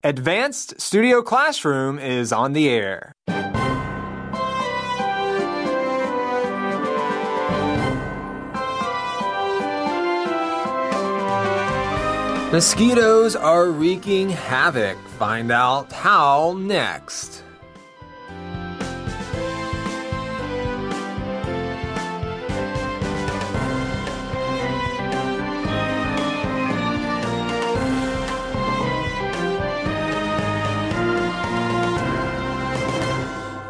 Advanced Studio Classroom is on the air. Mosquitoes are wreaking havoc. Find out how next.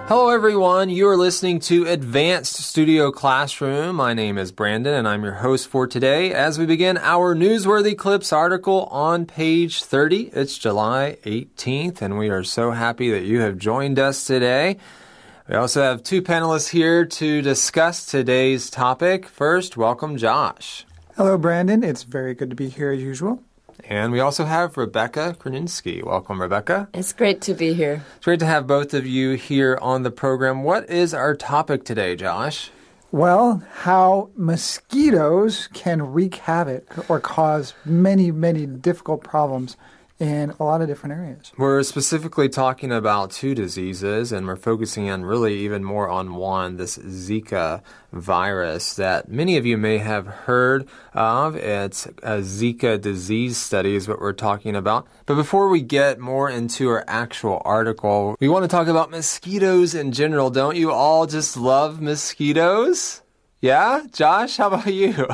Hello everyone, you are listening to Advanced Studio Classroom. My name is Brandon and I'm your host for today. As we begin our Newsworthy Clips article on page 30, it's July 18th and we are so happy that you have joined us today. We also have two panelists here to discuss today's topic. First, welcome Josh. Hello Brandon, it's very good to be here as usual. And we also have Rebecca Kraninski. Welcome, Rebecca. It's great to be here. It's great to have both of you here on the program. What is our topic today, Josh? Well, how mosquitoes can wreak havoc or cause many, many difficult problems in a lot of different areas. We're specifically talking about two diseases, and we're focusing on really even more on one, this Zika virus that many of you may have heard of. It's a Zika disease study is what we're talking about. But before we get more into our actual article, we want to talk about mosquitoes in general. Don't you all just love mosquitoes? Yeah? Josh, how about you?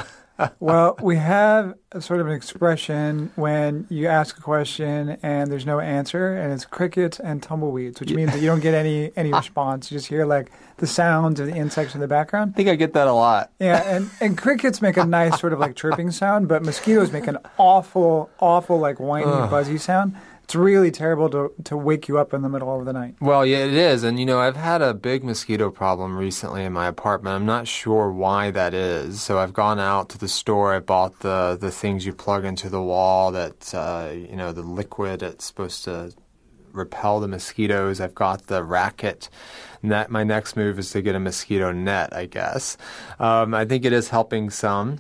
Well, we have a sort of an expression when you ask a question and there's no answer, and it's crickets and tumbleweeds, which means that you don't get any response. You just hear like the sounds of the insects in the background. I think I get that a lot. Yeah, and crickets make a nice sort of like chirping sound, but mosquitoes make an awful like whiny, buzzy sound. It's really terrible to wake you up in the middle of the night. Well, yeah, it is. And, you know, I've had a big mosquito problem recently in my apartment. I'm not sure why that is. So I've gone out to the store. I bought the things you plug into the wall that, the liquid that's supposed to repel the mosquitoes. I've got the racket. My next move is to get a mosquito net, I guess. I think it is helping some.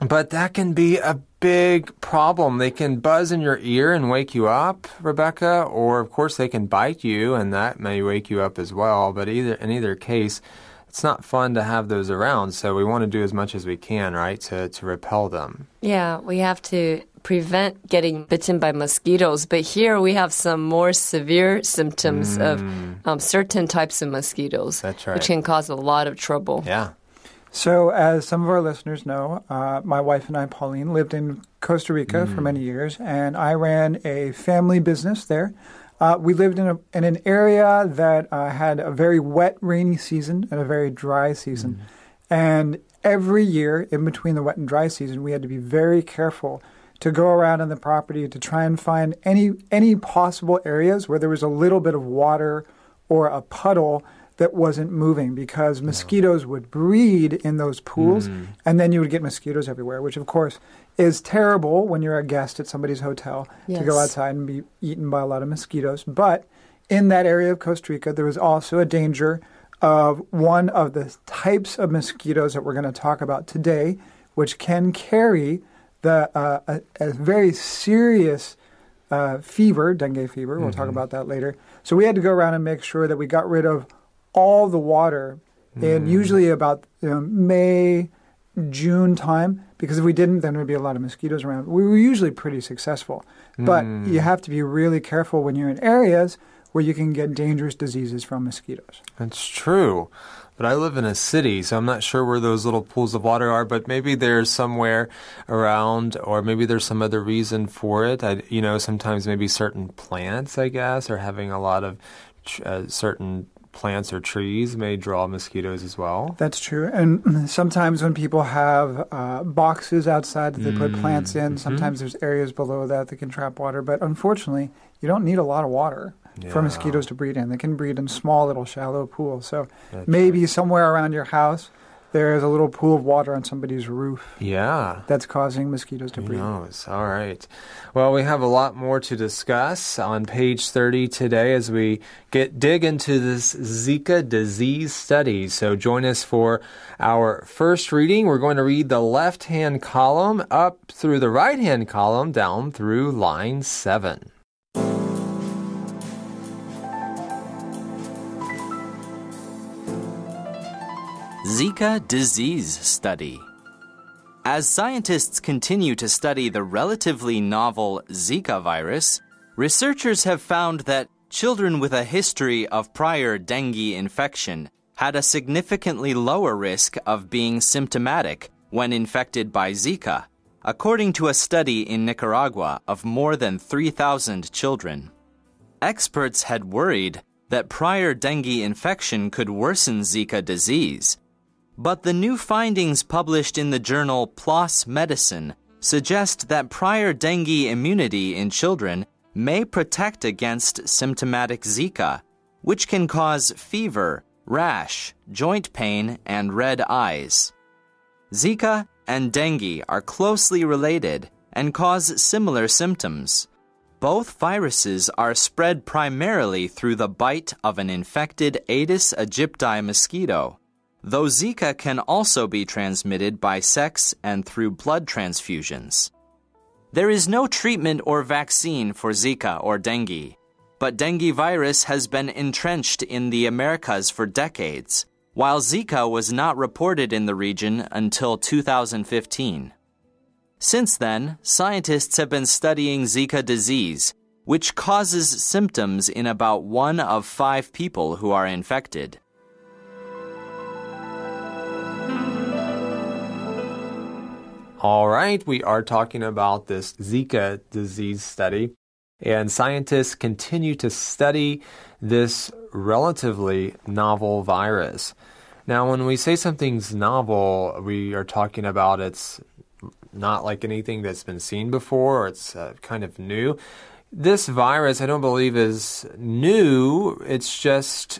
But that can be a big problem. They can buzz in your ear and wake you up, Rebecca, or of course they can bite you and that may wake you up as well. But in either case, it's not fun to have those around. So we want to do as much as we can, right, to repel them. Yeah, we have to prevent getting bitten by mosquitoes. But here we have some more severe symptoms of certain types of mosquitoes. That's right. Which can cause a lot of trouble. Yeah. So as some of our listeners know, my wife and I, Pauline, lived in Costa Rica for many years, and I ran a family business there. We lived in an area that had a very wet, rainy season and a very dry season. And every year, in between the wet and dry season, we had to be very careful to go around on the property to try and find any possible areas where there was a little bit of water or a puddle that wasn't moving, because mosquitoes would breed in those pools, and then you would get mosquitoes everywhere, which of course is terrible when you're a guest at somebody's hotel to go outside and be eaten by a lot of mosquitoes. But in that area of Costa Rica, there was also a danger of one of the types of mosquitoes that we're going to talk about today, which can carry a very serious fever, dengue fever. We'll talk about that later. So we had to go around and make sure that we got rid of all the water in usually about May, June time, because if we didn't, then there'd be a lot of mosquitoes around. We were usually pretty successful, but you have to be really careful when you're in areas where you can get dangerous diseases from mosquitoes. That's true. But I live in a city, so I'm not sure where those little pools of water are, but maybe there's somewhere around, or maybe there's some other reason for it. Sometimes maybe certain plants, I guess, or having a lot of certain plants or trees may draw mosquitoes as well. That's true. And sometimes when people have boxes outside that they put plants in, sometimes there's areas below that can trap water. But unfortunately, you don't need a lot of water for mosquitoes to breed in. They can breed in small little shallow pools. So maybe somewhere around your house, there is a little pool of water on somebody's roof. Yeah. That's causing mosquitoes to breed. Who knows? All right. Well, we have a lot more to discuss on page 30 today as we dig into this Zika disease study. So join us for our first reading. We're going to read the left-hand column up through the right-hand column down through line 7. Zika disease study. As scientists continue to study the relatively novel Zika virus, researchers have found that children with a history of prior dengue infection had a significantly lower risk of being symptomatic when infected by Zika, according to a study in Nicaragua of more than 3,000 children. Experts had worried that prior dengue infection could worsen Zika disease, but the new findings published in the journal PLOS Medicine suggest that prior dengue immunity in children may protect against symptomatic Zika, which can cause fever, rash, joint pain, and red eyes. Zika and dengue are closely related and cause similar symptoms. Both viruses are spread primarily through the bite of an infected Aedes aegypti mosquito, though Zika can also be transmitted by sex and through blood transfusions. There is no treatment or vaccine for Zika or dengue, but dengue virus has been entrenched in the Americas for decades, while Zika was not reported in the region until 2015. Since then, scientists have been studying Zika disease, which causes symptoms in about 1 of 5 people who are infected. All right, we are talking about this Zika disease study, and scientists continue to study this relatively novel virus. Now, when we say something's novel, we are talking about it's not like anything that's been seen before, or it's kind of new. This virus, I don't believe, is new. It's just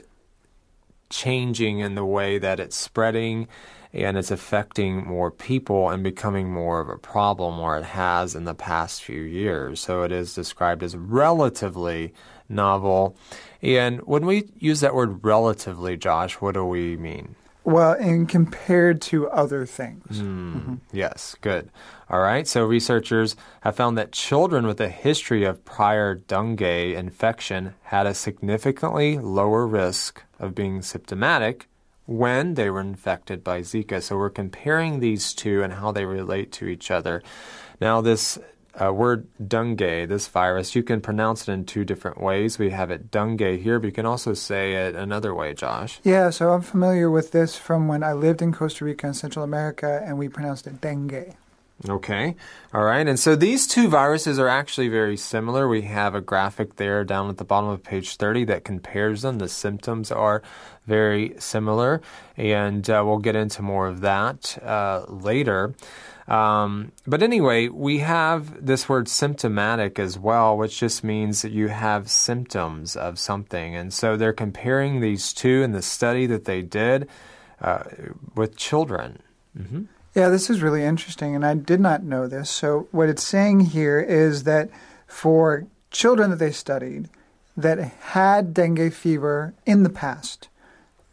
changing in the way that it's spreading, and it's affecting more people and becoming more of a problem where it has in the past few years. So it is described as relatively novel. And when we use that word relatively, Josh, what do we mean? Well, and compared to other things. Yes, good. All right, so researchers have found that children with a history of prior dengue infection had a significantly lower risk of being symptomatic when they were infected by Zika. So we're comparing these two and how they relate to each other. Now, this word dengue, this virus, you can pronounce it in 2 different ways. We have it dengue here, but you can also say it another way, Josh. Yeah, so I'm familiar with this from when I lived in Costa Rica and Central America, and we pronounced it dengue. Okay. All right. And so these 2 viruses are actually very similar. We have a graphic there down at the bottom of page 30 that compares them. The symptoms are very similar, and we'll get into more of that later. But anyway, we have this word symptomatic as well, which just means that you have symptoms of something. And so they're comparing these 2 in the study that they did with children. Mm-hmm. Yeah, this is really interesting, and I did not know this. So what it's saying here is that for children that they studied that had dengue fever in the past,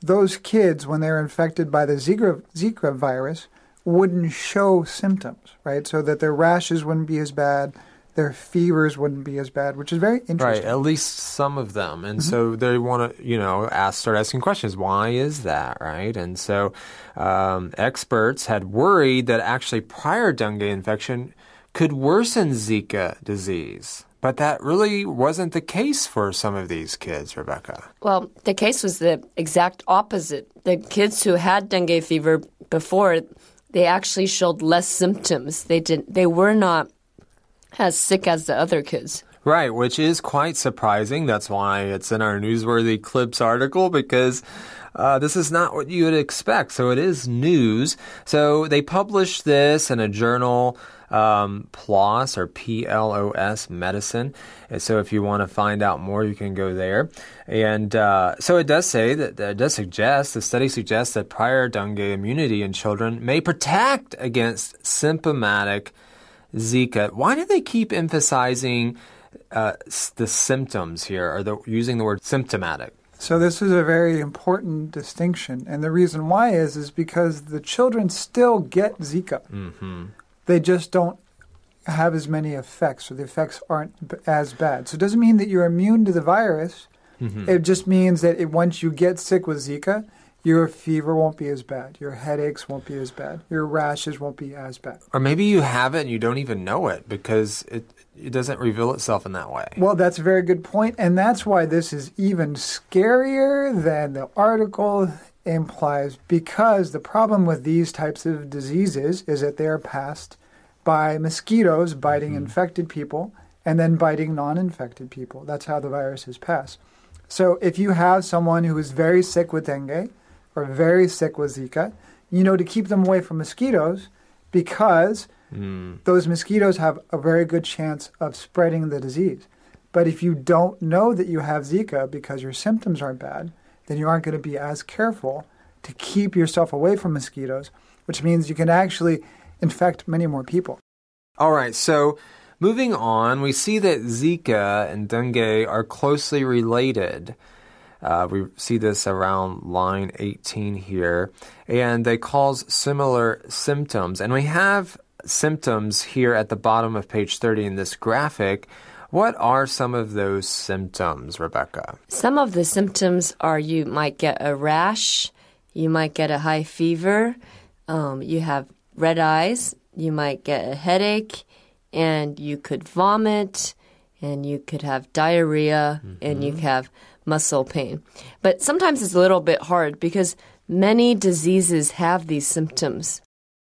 those kids, when they were infected by the Zika virus, wouldn't show symptoms, right? So that their rashes wouldn't be as bad, their fevers wouldn't be as bad, which is very interesting. Right, at least some of them. And so they want to, start asking questions. Why is that, right? And so experts had worried that actually prior dengue infection could worsen Zika disease. But that really wasn't the case for some of these kids, Rebecca. Well, the case was the exact opposite. The kids who had dengue fever before, they actually showed less symptoms. They were not as sick as the other kids. Right, which is quite surprising. That's why it's in our Newsworthy Clips article, because this is not what you would expect. So it is news. So they published this in a journal, PLOS, or PLOS Medicine. And so if you want to find out more, you can go there. And so it does say that the study suggests that prior dengue immunity in children may protect against symptomatic Zika. Why do they keep emphasizing the symptoms here, or using the word symptomatic? So this is a very important distinction, and the reason why is because the children still get Zika. Mm-hmm. They just don't have as many effects, so the effects aren't as bad. So it doesn't mean that you're immune to the virus. Mm-hmm. It just means that once you get sick with Zika, your fever won't be as bad. Your headaches won't be as bad. Your rashes won't be as bad. Or maybe you have it and you don't even know it because it doesn't reveal itself in that way. Well, that's a very good point, and that's why this is even scarier than the article implies, because the problem with these types of diseases is that they are passed by mosquitoes biting infected people and then biting non-infected people. That's how the viruses pass. So if you have someone who is very sick with dengue or very sick with Zika, you know to keep them away from mosquitoes because those mosquitoes have a very good chance of spreading the disease. But if you don't know that you have Zika because your symptoms aren't bad, then you aren't going to be as careful to keep yourself away from mosquitoes, which means you can actually infect many more people. All right, so moving on, we see that Zika and dengue are closely related. We see this around line 18 here, and they cause similar symptoms. And we have symptoms here at the bottom of page 30 in this graphic. What are some of those symptoms, Rebecca? Some of the symptoms are you might get a rash, you might get a high fever, you have red eyes, you might get a headache, and you could vomit, and you could have diarrhea, and you have muscle pain. But sometimes it's a little bit hard because many diseases have these symptoms.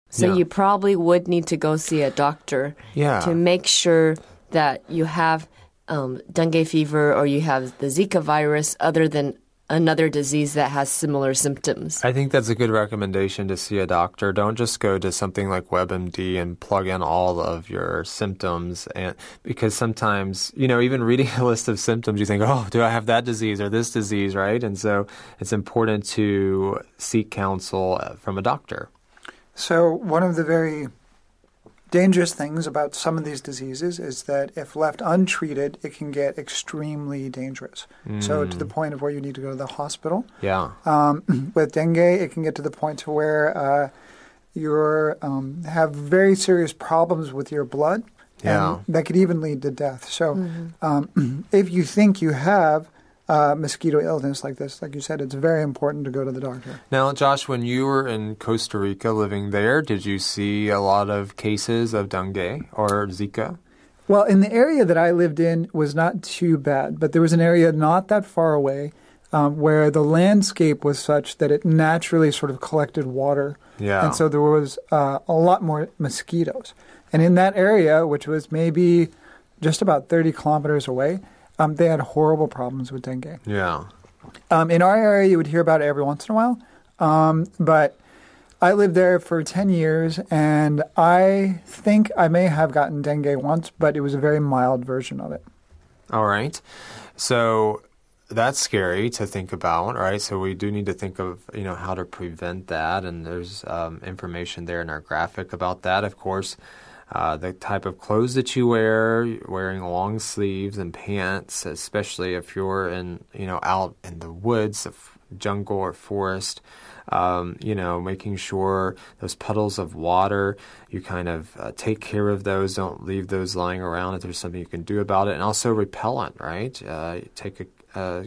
So you probably would need to go see a doctor to make sure that you have dengue fever or you have the Zika virus other than another disease that has similar symptoms. I think that's a good recommendation to see a doctor. Don't just go to something like WebMD and plug in all of your symptoms, and because sometimes, even reading a list of symptoms, you think, oh, do I have that disease or this disease, right? And so it's important to seek counsel from a doctor. So one of the very dangerous things about some of these diseases is that if left untreated, it can get extremely dangerous. So to the point of where you need to go to the hospital. Yeah. With dengue, it can get to the point to where you have very serious problems with your blood. Yeah. And that could even lead to death. So if you think you have mosquito illness like this, like you said, it's very important to go to the doctor. Now, Josh, when you were in Costa Rica living there, did you see a lot of cases of dengue or Zika? Well, in the area that I lived in was not too bad, but there was an area not that far away where the landscape was such that it naturally sort of collected water. Yeah. And so there was a lot more mosquitoes. And in that area, which was maybe just about 30 kilometers away, they had horrible problems with dengue. Yeah. In our area, you would hear about it every once in a while. But I lived there for 10 years, and I think I may have gotten dengue once, but it was a very mild version of it. All right. So that's scary to think about, right? So we do need to think of, how to prevent that. And there's information there in our graphic about that, of course. The type of clothes that you wear, wearing long sleeves and pants, especially if you're out in the woods, jungle or forest, making sure those puddles of water, you kind of take care of those. Don't leave those lying around if there's something you can do about it. And also repellent, right? Take a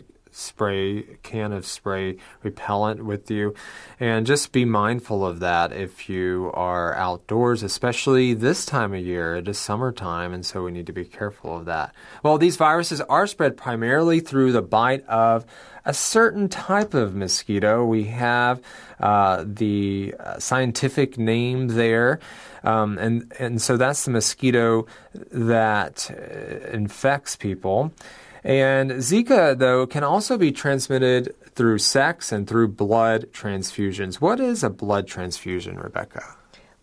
can of spray repellent with you, and just be mindful of that if you are outdoors, especially this time of year. It is summertime, and so we need to be careful of that. Well, these viruses are spread primarily through the bite of a certain type of mosquito. We have the scientific name there, and so that's the mosquito that infects people. And Zika, though, can also be transmitted through sex and through blood transfusions. What is a blood transfusion, Rebecca?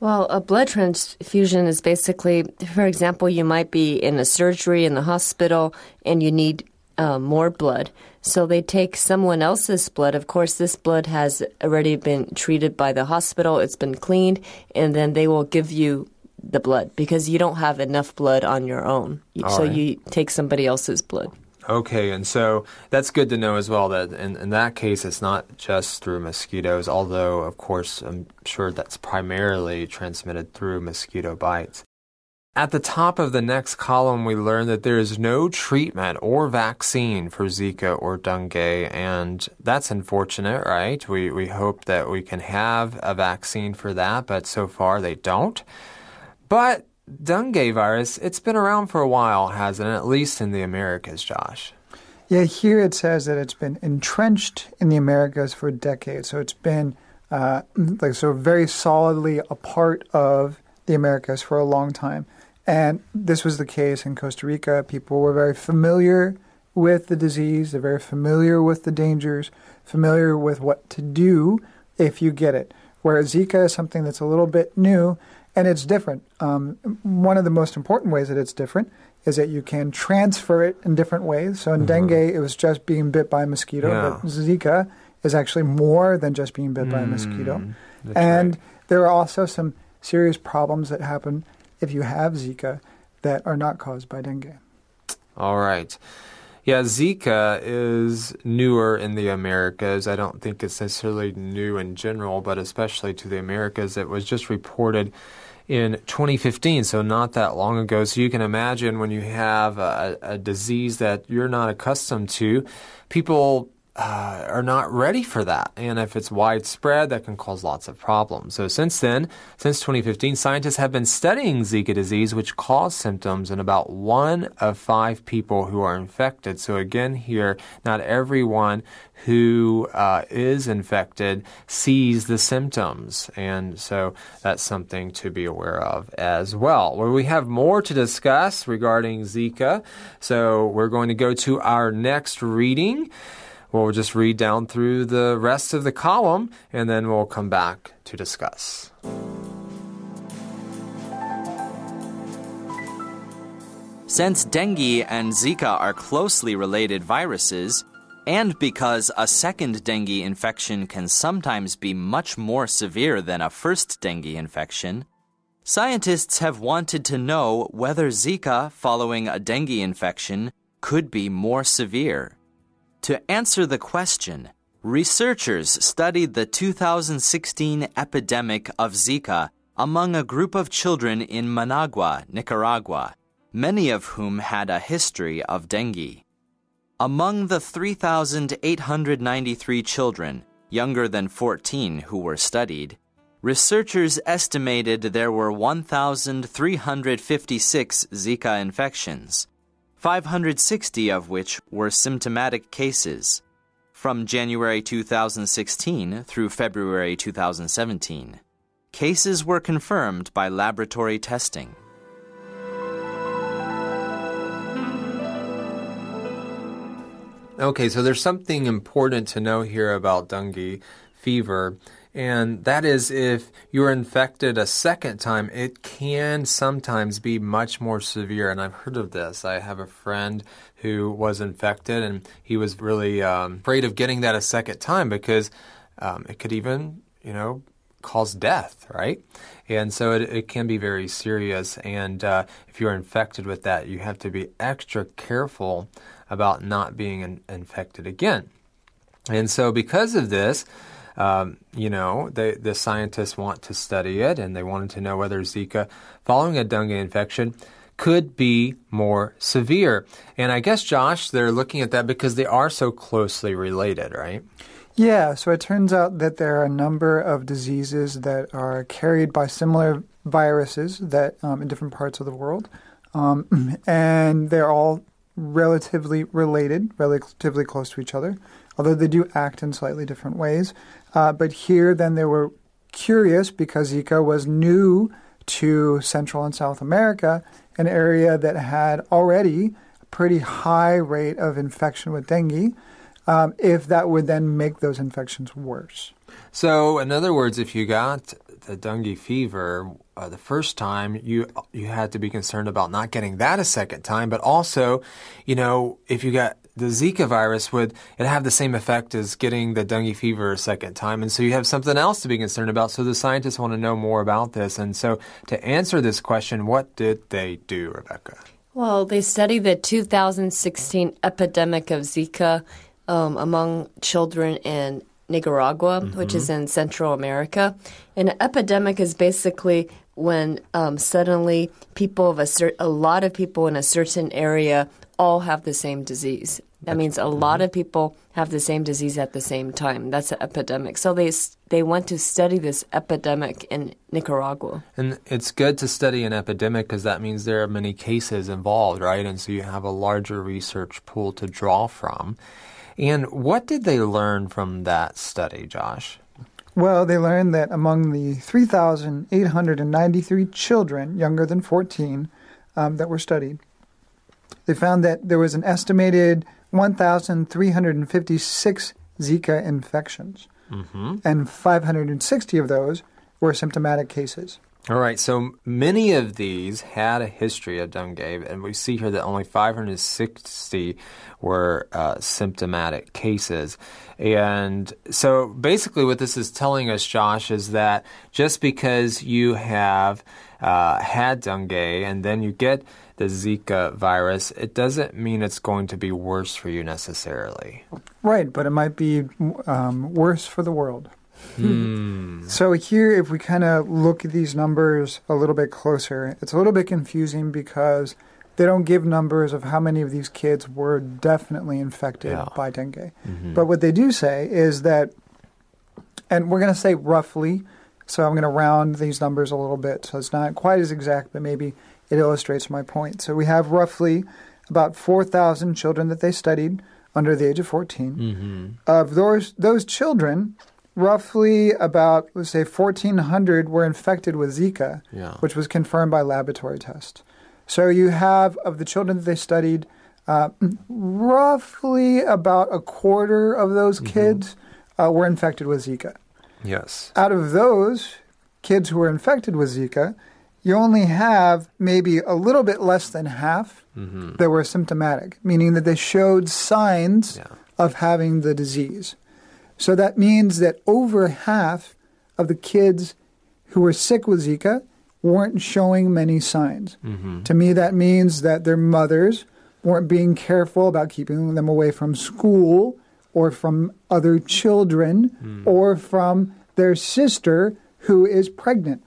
Well, a blood transfusion is basically, for example, you might be in a surgery in the hospital and you need more blood. So they take someone else's blood. Of course, this blood has already been treated by the hospital. It's been cleaned, and then they will give you the blood because you don't have enough blood on your own. So you take somebody else's blood. Okay, and so that's good to know as well that in that case it's not just through mosquitoes, although, of course, I'm sure that's primarily transmitted through mosquito bites. At the top of the next column, we learn that there is no treatment or vaccine for Zika or dengue, and that's unfortunate, right? We hope that we can have a vaccine for that, but so far they don't. But dengue virus, it's been around for a while, hasn't it? At least in the Americas, Josh. Yeah, here it says that it's been entrenched in the Americas for decades. So it's been very solidly a part of the Americas for a long time. And this was the case in Costa Rica. People were very familiar with the disease. They're very familiar with the dangers, familiar with what to do if you get it. Whereas Zika is something that's a little bit new, and it's different. One of the most important ways that it's different is that you can transfer it in different ways. So in dengue, it was just being bit by a mosquito, but Zika is actually more than just being bit by a mosquito. And there are also some serious problems that happen if you have Zika that are not caused by dengue. All right. Yeah, Zika is newer in the Americas. I don't think it's necessarily new in general, but especially to the Americas. It was just reported in 2015, so not that long ago. So you can imagine when you have a disease that you're not accustomed to, people are not ready for that. And if it's widespread, that can cause lots of problems. So since 2015, scientists have been studying Zika disease, which causes symptoms in about 1 of 5 people who are infected. So again here, not everyone who is infected sees the symptoms. And so that's something to be aware of as well. Well, we have more to discuss regarding Zika. So we're going to go to our next reading. We'll just read down through the rest of the column, and then we'll come back to discuss. Since dengue and Zika are closely related viruses, and because a second dengue infection can sometimes be much more severe than a first dengue infection, scientists have wanted to know whether Zika following a dengue infection could be more severe. To answer the question, researchers studied the 2016 epidemic of Zika among a group of children in Managua, Nicaragua, many of whom had a history of dengue. Among the 3,893 children younger than 14 who were studied, researchers estimated there were 1,356 Zika infections, 560 of which were symptomatic cases, from January 2016 through February 2017. Cases were confirmed by laboratory testing. Okay, so there's something important to know here about dengue fever, and that is if you're infected a second time, it can sometimes be much more severe, and I've heard of this. I have a friend who was infected, and he was really afraid of getting that a second time because it could even, cause death, right? And so it can be very serious, and if you're infected with that, you have to be extra careful about not being infected again. And so because of this, the scientists want to study it, and they wanted to know whether Zika, following a dengue infection, could be more severe. And I guess, Josh, they're looking at that because they are so closely related, right? Yeah, so it turns out that there are a number of diseases that are carried by similar viruses that in different parts of the world, and they're all relatively related, relatively close to each other, although they do act in slightly different ways. But here, then, they were curious because Zika was new to Central and South America, an area that had already a pretty high rate of infection with dengue, if that would then make those infections worse. So, in other words, if you got the dengue fever the first time, you had to be concerned about not getting that a second time, but also, if you got the Zika virus, would it have the same effect as getting the dengue fever a second time? And so you have something else to be concerned about. So the scientists want to know more about this. And so to answer this question, what did they do, Rebecca? Well, they studied the 2016 epidemic of Zika among children in Nicaragua, which is in Central America. And an epidemic is basically when suddenly a lot of people in a certain area all have the same disease. That means a lot of people have the same disease at the same time. That's an epidemic. So they went to study this epidemic in Nicaragua. And it's good to study an epidemic because that means there are many cases involved, right? And so you have a larger research pool to draw from. And what did they learn from that study, Josh? Well, they learned that among the 3,893 children younger than 14 that were studied, they found that there was an estimated 1,356 Zika infections, and 560 of those were symptomatic cases. All right, so many of these had a history of dengue, and we see here that only 560 were symptomatic cases. And so basically what this is telling us, Josh, is that just because you have had dengue and then you get the Zika virus, it doesn't mean it's going to be worse for you necessarily. Right, but it might be worse for the world. So here, if we kind of look at these numbers a little bit closer, it's a little bit confusing because they don't give numbers of how many of these kids were definitely infected by dengue. But what they do say is that, and we're going to say roughly, so I'm going to round these numbers a little bit, so it's not quite as exact, but maybe it illustrates my point. So we have roughly about 4,000 children that they studied under the age of 14. Of those children, roughly about, let's say, 1,400 were infected with Zika, which was confirmed by laboratory tests. So you have, of the children that they studied, roughly about a quarter of those kids were infected with Zika. Yes. Out of those kids who were infected with Zika, you only have maybe a little bit less than half that were symptomatic, meaning that they showed signs of having the disease. So that means that over half of the kids who were sick with Zika weren't showing many signs. To me, that means that their mothers weren't being careful about keeping them away from school or from other children or from their sister who is pregnant.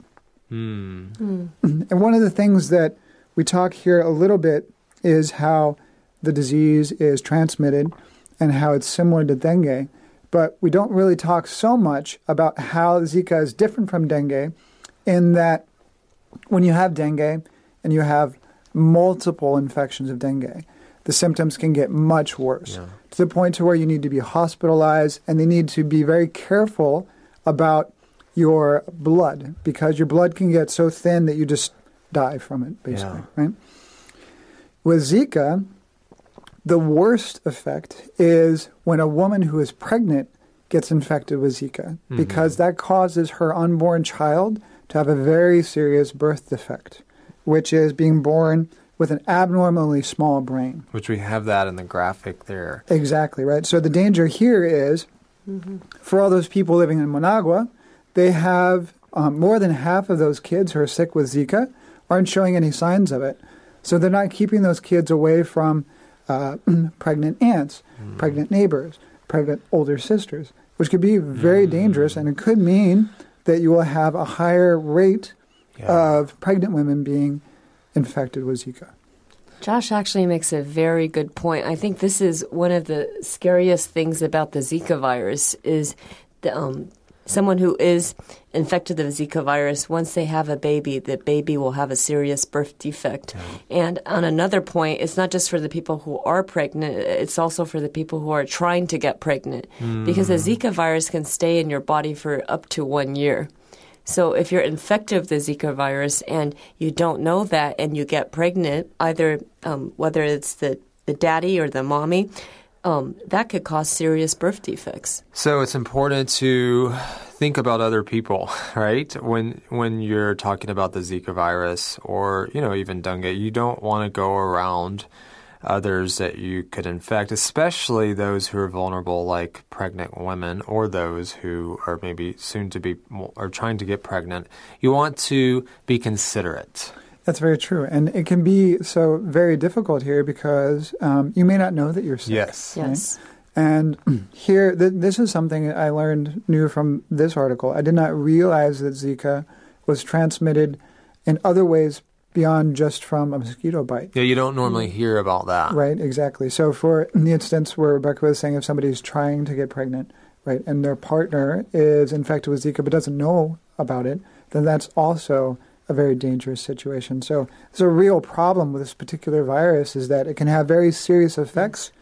And one of the things that we talk here a little bit is how the disease is transmitted and how it's similar to dengue. But we don't really talk so much about how Zika is different from dengue in that when you have dengue and you have multiple infections of dengue, the symptoms can get much worse to the point to where you need to be hospitalized and they need to be very careful about your blood because your blood can get so thin that you just die from it, basically, right? With Zika, the worst effect is when a woman who is pregnant gets infected with Zika because that causes her unborn child to have a very serious birth defect, which is being born with an abnormally small brain. Which we have that in the graphic there. Exactly, right? So the danger here is for all those people living in Managua, they have more than half of those kids who are sick with Zika aren't showing any signs of it. So they're not keeping those kids away from pregnant aunts, pregnant neighbors, pregnant older sisters, which could be very dangerous, and it could mean that you will have a higher rate of pregnant women being infected with Zika. Josh actually makes a very good point. I think this is one of the scariest things about the Zika virus is someone who is infected with the Zika virus, once they have a baby, the baby will have a serious birth defect. And on another point, it's not just for the people who are pregnant, it's also for the people who are trying to get pregnant. Because the Zika virus can stay in your body for up to 1 year. So if you're infected with the Zika virus and you don't know that and you get pregnant, either whether it's the daddy or the mommy, that could cause serious birth defects. So it's important to think about other people, right? When you're talking about the Zika virus or, even dengue, you don't want to go around others that you could infect, especially those who are vulnerable like pregnant women or those who are maybe soon to be or trying to get pregnant. You want to be considerate. That's very true. And it can be so very difficult here because you may not know that you're sick. Yes. Right? Yes. And here, this is something I knew from this article. I did not realize that Zika was transmitted in other ways beyond just from a mosquito bite. Yeah, you don't normally hear about that. Right, exactly. So in the instance where Rebecca was saying if somebody's trying to get pregnant, right, and their partner is infected with Zika but doesn't know about it, then that's also a very dangerous situation. So there's a real problem with this particular virus is that it can have very serious effects,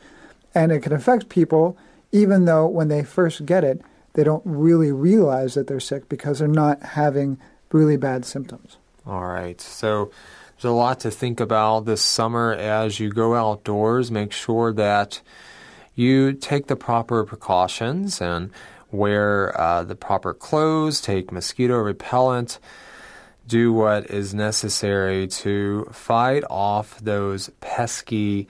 and it can affect people even though when they first get it, they don't really realize that they're sick because they're not having really bad symptoms. All right. So there's a lot to think about this summer as you go outdoors. Make sure that you take the proper precautions and wear the proper clothes, take mosquito repellent, do what is necessary to fight off those pesky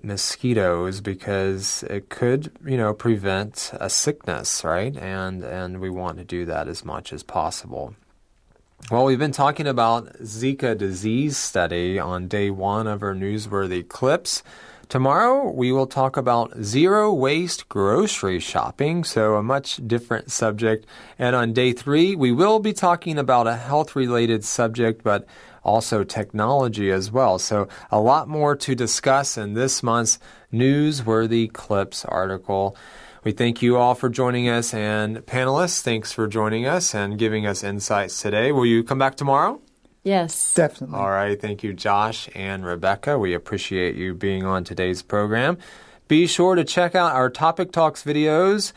mosquitoes because it could, prevent a sickness, right? And we want to do that as much as possible. Well, we've been talking about Zika disease study on day 1 of our newsworthy clips. Tomorrow, we will talk about zero-waste grocery shopping, so a much different subject. And on day 3, we will be talking about a health-related subject, but also technology as well. So a lot more to discuss in this month's Newsworthy Clips article. We thank you all for joining us, and panelists, thanks for joining us and giving us insights today. Will you come back tomorrow? Yes. Definitely. All right. Thank you, Josh and Rebecca. We appreciate you being on today's program. Be sure to check out our Topic Talks videos.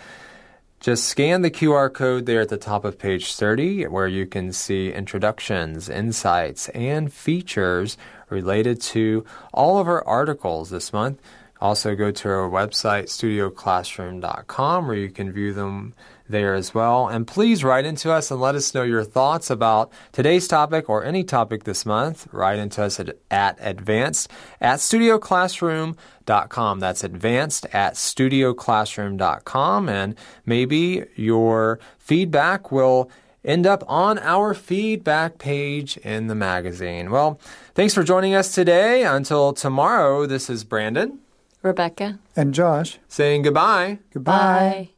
Just scan the QR code there at the top of page 30 where you can see introductions, insights, and features related to all of our articles this month. Also go to our website, studioclassroom.com, where you can view them there as well. And please write into us and let us know your thoughts about today's topic or any topic this month. Write into us at advanced@studioclassroom.com. That's advanced@studioclassroom.com. And maybe your feedback will end up on our feedback page in the magazine. Well, thanks for joining us today. Until tomorrow, this is Brandon, Rebecca. And Josh. saying goodbye. Goodbye. Bye.